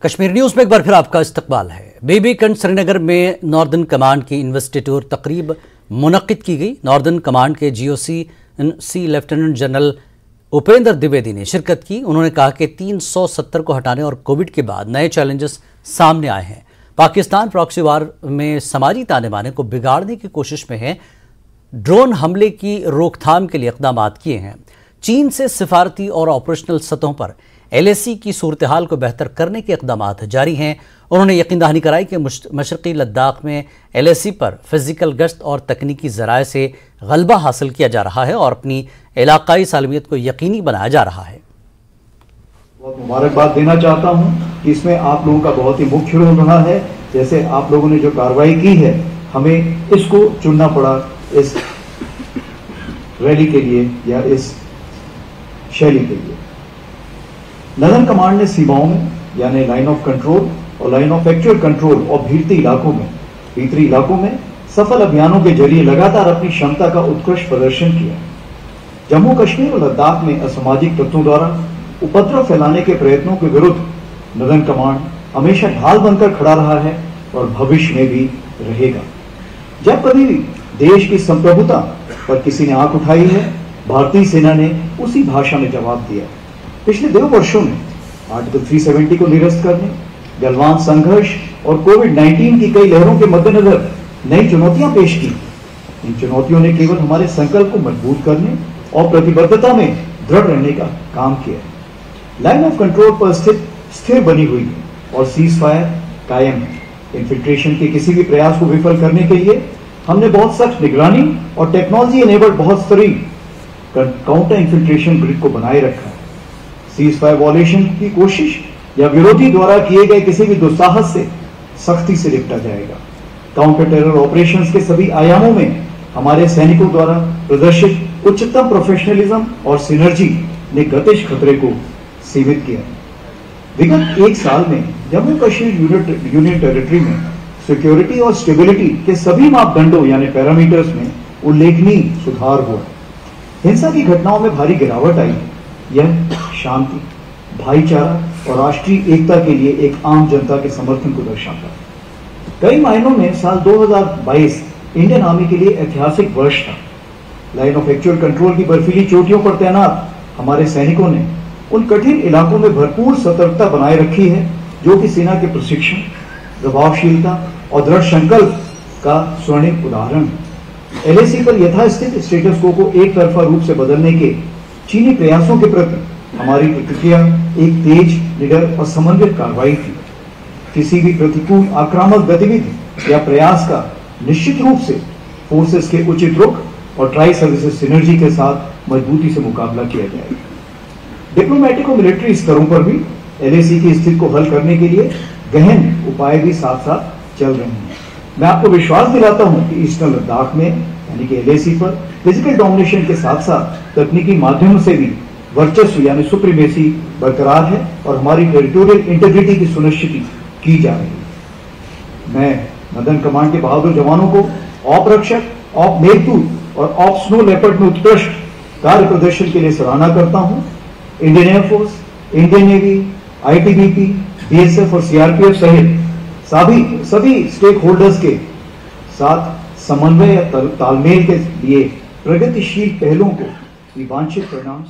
Kashmir news में एक बार फिर आपका इस्तकबाल है। बीबी कंड श्रीनगर में नॉर्दर्न कमांड की इन्वेस्टिट्यूर तकरीब मुनक्किद की गई। नॉर्दर्न कमांड के GOC lieutenant general Upendra Dwivedi ने शिरकत की। उन्होंने कहा कि 370 को हटाने और कोविड के बाद नए चैलेंजेस सामने आए हैं। पाकिस्तान प्रॉक्सी वार में समाजी ताने बाने को बिगाड़ने की कोशिश में है। ड्रोन हमले की रोकथाम के लिए इक़दाम किए हैं। चीन से सिफारती और ऑपरेशनल सतहों पर LAC की सूरत हाल को बेहतर करने के इक़दाम जारी हैं। उन्होंने यकीन दहानी कराई कि मशरक़ी लद्दाख में LAC पर फिजिकल गश्त और तकनीकी ज़राए से गलबा हासिल किया जा रहा है और अपनी इलाकाई सालमियत को यकीनी बनाया जा रहा है। बहुत मुबारकबाद देना चाहता हूं कि इसमें आप लोगों का बहुत ही मुख्य रोल रहा है। जैसे आप लोगों ने जो कार्रवाई की है, हमें इसको चुनना पड़ा इस रैली के लिए या इस शैली के लिए। नॉर्दर्न कमांड ने सीमाओं में यानी लाइन ऑफ कंट्रोल और लाइन ऑफ एक्चुअल कंट्रोल और भीतरी इलाकों में सफल अभियानों के जरिए लगातार अपनी क्षमता का उत्कृष्ट प्रदर्शन किया। जम्मू कश्मीर और लद्दाख में असामाजिक तत्वों द्वारा उपद्रव फैलाने के प्रयत्नों के विरुद्ध नॉर्दर्न कमांड हमेशा ढाल बनकर खड़ा रहा है और भविष्य में भी रहेगा। जब कभी भी देश की संप्रभुता पर किसी ने आंख उठाई है, भारतीय सेना ने उसी भाषा में जवाब दिया। पिछले 2 वर्षों में आर्टिकल 370 को निरस्त करने, गलवान संघर्ष और कोविड-19 की कई लहरों के मद्देनजर नई चुनौतियां पेश की। इन चुनौतियों ने केवल हमारे संकल्प को मजबूत करने और प्रतिबद्धता में दृढ़ रहने का काम किया। लाइन ऑफ कंट्रोल पर स्थिर बनी हुई है और सीज फायर कायम है। इन्फिल्ट्रेशन के किसी भी प्रयास को विफल करने के लिए हमने बहुत सख्त निगरानी और टेक्नोलॉजी एनेबल्ड बहुत स्तरीय काउंटर इन्फिल्ट्रेशन ग्रिड को बनाए रखा है। सीज फायर वॉलेशन की कोशिश या विरोधी द्वारा किए गए किसी भी दुस्साहस से सख्ती से निपटा जाएगा। काउंटर टेरर ऑपरेशंस के सभी आयामों में हमारे सैनिकों द्वारा प्रदर्शित उच्चतम प्रोफेशनलिज्म और सिनर्जी ने गतिज खतरे को सीमित किया। विगत 1 साल में जम्मू कश्मीर यूनियन टेरिटरी में सिक्योरिटी और स्टेबिलिटी के सभी मापदंडों यानी पैरामीटर्स में उल्लेखनीय सुधार हुआ। हिंसा की घटनाओं में भारी गिरावट आई। यह शांति, भाईचारा और राष्ट्रीय एकता के लिए एक आम जनता के समर्थन को दर्शाता है। कई मायनों में साल 2022 इंडियन आर्मी के लिए ऐतिहासिक वर्ष था। लाइन ऑफ एक्चुअल कंट्रोल की बर्फीली चोटियों पर तैनात हमारे सैनिकों ने उन कठिन इलाकों में भरपूर सतर्कता बनाए रखी है, जो कि सेना के प्रशिक्षण, प्रभावशीलता और दृढ़ संकल्प का स्वर्णिम उदाहरण है। LAC पर यथास्थित स्टेटस को एक तरफा रूप से बदलने के चीनी प्रयासों के प्रति हमारी प्रतिक्रिया एक तेज, निडर और समन्वित कार्रवाई थी। किसी भी प्रतिकूल आक्रामक गतिविधि या प्रयास का निश्चित रूप से फोर्सेस के उचित रुख और ट्राई सर्विसेज सिनर्जी के साथ मजबूती से मुकाबला किया जाएगा। डिप्लोमेटिक और मिलिट्री स्तरों पर भी LAC की स्थिति को हल करने के लिए गहन उपाय भी साथ साथ चल रहे हैं। मैं आपको विश्वास दिलाता हूं कि ईस्टर्न लद्दाख में यानी कि LAC पर फिजिकल डोमिनेशन के साथ साथ तकनीकी माध्यम से भी वर्चस्व यानी सुप्रीमेसी बरकरार है और हमारी टेरिटोरियल इंटीग्रिटी की सुनिश्चित की जा रही है। मैं नॉर्दर्न कमांड के बहादुर जवानों को ऑप रक्षक, ऑप मेघदूत और ऑप स्नो लेपर्ड में उत्कृष्ट कार्य प्रदर्शन के लिए सराहना करता हूं। Indian air force, Indian navy, ITBP, BSF और CRPF सहित सभी स्टेक होल्डर्स के साथ समन्वय या तालमेल के लिए प्रगतिशील पहलों को वांछित परिणाम